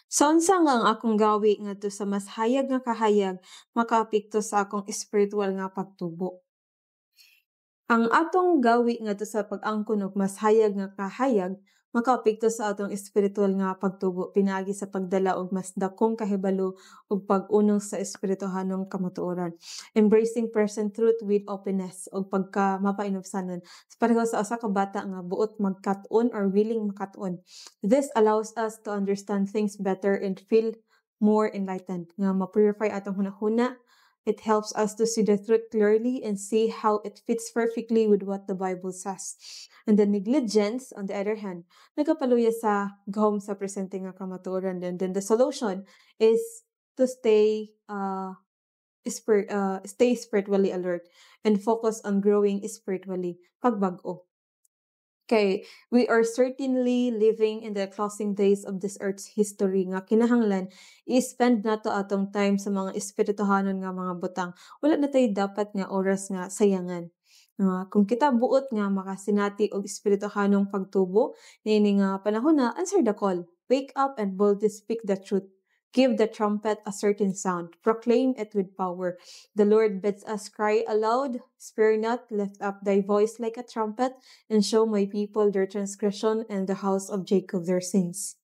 Sa unsa nga ang akong gawi ngadto sa mas hayag nga kahayag makaapekto sa akong espirituwal nga pagtubo? Ang atong gawi ngadto sa pag-angkon og mas hayag nga kahayag makaapekto sa atong espirituwal nga pagtubo pinaagi sa pagdala og mas dakong kahibalo ug pag-unong sa espirituhanong kamatuoran. Embracing present truth with openness ug pagka mapainobsanon pareho sa usa ka bata nga buot magkat-on or willing makat-on. This allows us to understand things better and feel more enlightened nga ma-purify atong hunahuna. It helps us to see the truth clearly and see how it fits perfectly with what the Bible says. And the negligence, on the other hand, nagapaluya sa gahom sa presente nga kamatuoran. And then the solution is to stay spiritually alert and focus on growing spiritually pagbag-o. Okay, we are certainly living in the closing days of this earth's history nga kinahanglan i-spend nato atong time sa mga espirituhanon nga mga butang. Wala na tayo dapat nga oras nga sayangan. Kung kita buot nga makasinati og espirituhanong pagtubo, niini nga panahon na answer the call. Wake up and boldly speak the truth. Give the trumpet a certain sound. Proclaim it with power. The Lord bids us cry aloud, spare not, lift up thy voice like a trumpet, and show my people their transgression and the house of Jacob their sins.